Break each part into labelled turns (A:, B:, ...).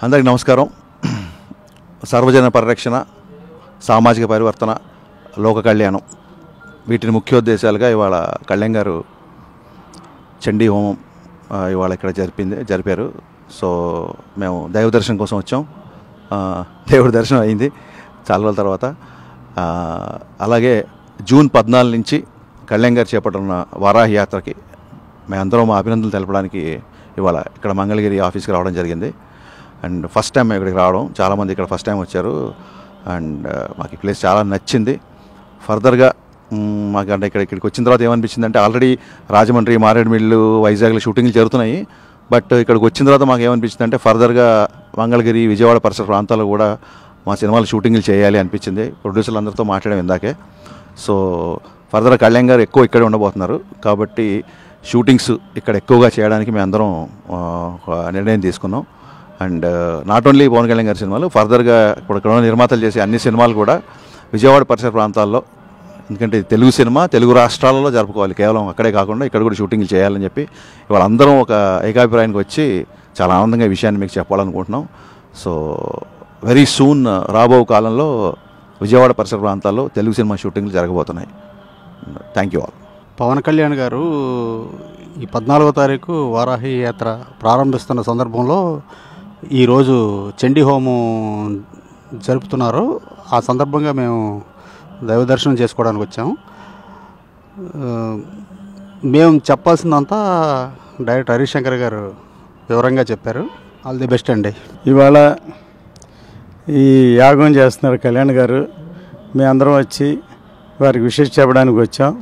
A: అందరికీ నమస్కారం. సర్వజన పరిరక్షణ, సామాజిక పరివర్తన, లోక కళ్యాణం వీటిని ముఖ్యోద్దేశాలుగా ఇవాళ కళ్యాణ్ గారు చండీ హోమం ఇవాళ ఇక్కడ జరిపారు. సో మేము దైవ దర్శనం కోసం వచ్చాం. దేవుడి దర్శనం అయింది చాలా రోజుల తర్వాత. అలాగే జూన్ 14 నుంచి కళ్యాణ్ గారు చేపట్టున్న వారాహి యాత్రకి మేమందరం మా అభినందనలు తెలపడానికి ఇవాళ ఇక్కడ మంగళగిరి ఆఫీస్కి రావడం జరిగింది. అండ్ ఫస్ట్ టైం ఇక్కడికి రావడం, చాలామంది ఇక్కడ ఫస్ట్ టైం వచ్చారు. అండ్ మాకు ఈ ప్లేస్ చాలా నచ్చింది. ఫర్దర్గా మాకు అంటే ఇక్కడికి వచ్చిన తర్వాత ఏమనిపించింది అంటే, ఆల్రెడీ రాజమండ్రి, మారేడుమిల్లు, వైజాగ్లో షూటింగ్లు జరుగుతున్నాయి. బట్ ఇక్కడికి వచ్చిన తర్వాత మాకు ఏమనిపించింది అంటే, ఫర్దర్గా మంగళగిరి, విజయవాడ పరిసర ప్రాంతాల్లో కూడా మా సినిమాలు షూటింగ్లు చేయాలి అనిపించింది. ప్రొడ్యూసర్లు అందరితో మాట్లాడాం ఇందాకే. సో ఫర్దర్గా కళ్యాణ్ గారు ఎక్కువ ఇక్కడే ఉండబోతున్నారు కాబట్టి షూటింగ్స్ ఇక్కడ ఎక్కువగా చేయడానికి మేము అందరం నిర్ణయం తీసుకున్నాం. And not only Pawan Kalyan గారి సినిమాలు, ఫర్దర్గా ఇక్కడ నిర్మాతలు చేసే అన్ని సినిమాలు కూడా విజయవాడ పరిసర ప్రాంతాల్లో, ఎందుకంటే తెలుగు సినిమా తెలుగు రాష్ట్రాలలో జరుపుకోవాలి, కేవలం అక్కడే కాకుండా ఇక్కడ కూడా షూటింగ్లు చేయాలని చెప్పి ఇవాళ అందరం ఒక ఏకాభిప్రాయానికి వచ్చి చాలా ఆనందంగా ఈ విషయాన్ని మీకు చెప్పాలనుకుంటున్నాం. సో వెరీ సూన్ రాబో కాలంలో విజయవాడ పరిసర ప్రాంతాల్లో తెలుగు సినిమా షూటింగ్లు జరగబోతున్నాయి. Thank you all.
B: Pawan Kalyan గారు ఈ 14వ తారీఖు వారాహి యాత్ర ప్రారంభిస్తున్న సందర్భంలో ఈరోజు చండీ హోమం జరుపుతున్నారు. ఆ సందర్భంగా మేము దైవ దర్శనం చేసుకోవడానికి వచ్చాము. మేము చెప్పాల్సిందంతా డైరెక్టర్ హరిశంకర్ గారు వివరంగా చెప్పారు. ఆల్ ది బెస్ట్ అండి.
C: ఇవాళ ఈ యాగం చేస్తున్నారు కళ్యాణ్ గారు. మేమందరం వచ్చి వారికి విషయం చెప్పడానికి వచ్చాం.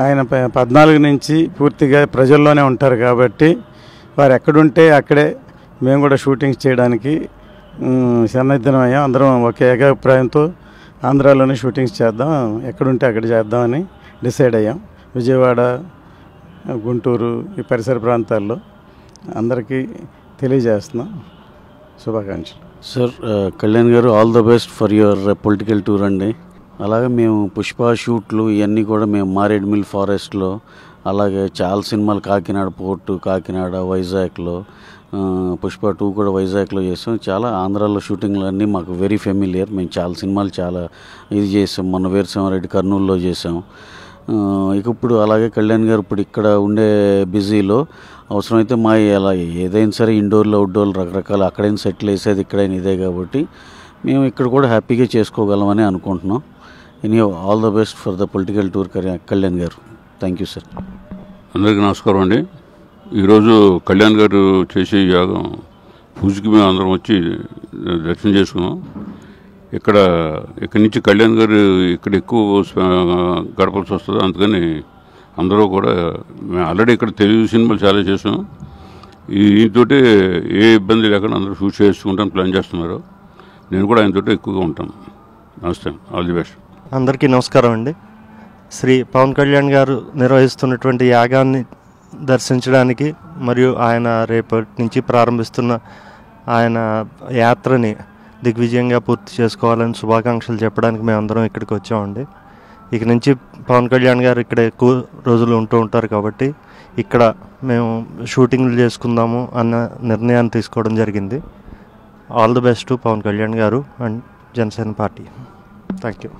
C: ఆయన 14 నుంచి పూర్తిగా ప్రజల్లోనే ఉంటారు కాబట్టి వారు ఎక్కడుంటే అక్కడే మేము కూడా షూటింగ్స్ చేయడానికి సన్నద్ధమయ్యాం. అందరం ఒకే ఏకాభిప్రాయంతో ఆంధ్రాలోనే షూటింగ్స్ చేద్దాం, ఎక్కడుంటే అక్కడ చేద్దామని డిసైడ్ అయ్యాం. విజయవాడ, గుంటూరు ఈ పరిసర ప్రాంతాల్లో అందరికీ తెలియజేస్తున్నాం. శుభాకాంక్షలు.
D: సార్, కళ్యాణ్ గారు all the best for your political tour అండి. అలాగే మేము పుష్ప షూట్లు ఇవన్నీ కూడా మేము మారేడుమిల్ ఫారెస్ట్లో, అలాగే చాలా సినిమాలు కాకినాడ పోర్టు, కాకినాడ, వైజాగ్లో, పుష్ప 2 కూడా వైజాగ్లో చేసాం. చాలా ఆంధ్రాలో షూటింగ్లు అన్నీ మాకు వెరీ ఫెమిలియర్. మేము చాలా సినిమాలు చాలా ఇది చేసాం. మొన్న వీరసింహారెడ్డి కర్నూలులో చేసాం. ఇక ఇప్పుడు అలాగే కళ్యాణ్ గారు ఇప్పుడు ఇక్కడ ఉండే బిజీలో అవసరమైతే మా అలా ఏదైనా సరే ఇండోర్లో, అవుట్డోర్లో రకరకాల అక్కడైనా సెటిల్ వేసేది ఇక్కడైనా ఇదే కాబట్టి మేము ఇక్కడ కూడా హ్యాపీగా చేసుకోగలమని అనుకుంటున్నాం. Any all the best for the political tour Kalyan garu. Thank you sir.
E: అందరికీ నమస్కారం అండి. ఈరోజు కళ్యాణ్ గారు చేసే యాగం పూజకి మేము అందరం వచ్చి దర్శనం చేసుకున్నాం. ఇక్కడి నుంచి కళ్యాణ్ గారు ఇక్కడ ఎక్కువ గడపాల్సి వస్తుంది. అందుకని అందరూ కూడా మేము ఆల్రెడీ ఇక్కడ తెలుగు సినిమాలు చాలా చేసాం. ఈయనతో ఏ ఇబ్బంది లేకుండా అందరూ షూట్ చేసుకుంటాను ప్లాన్ చేస్తున్నారు. నేను కూడా ఆయనతో ఎక్కువగా ఉంటాను. నమస్తే, ఆల్ ది బెస్ట్.
F: అందరికీ నమస్కారం అండి. శ్రీ పవన్ కళ్యాణ్ గారు నిర్వహిస్తున్నటువంటి యాగాన్ని దర్శించడానికి మరియు ఆయన రేపటి నుంచి ప్రారంభిస్తున్న ఆయన యాత్రని దిగ్విజయంగా పూర్తి చేసుకోవాలని శుభాకాంక్షలు చెప్పడానికి మేమందరం ఇక్కడికి వచ్చామండి. ఇక నుంచి పవన్ కళ్యాణ్ గారు ఇక్కడ ఎక్కువ రోజులు ఉంటూ ఉంటారు కాబట్టి ఇక్కడ మేము షూటింగ్లు చేసుకుందాము అన్న నిర్ణయాన్ని తీసుకోవడం జరిగింది. All the best to Pavan Kalyan garu and Janasena party. Thank you.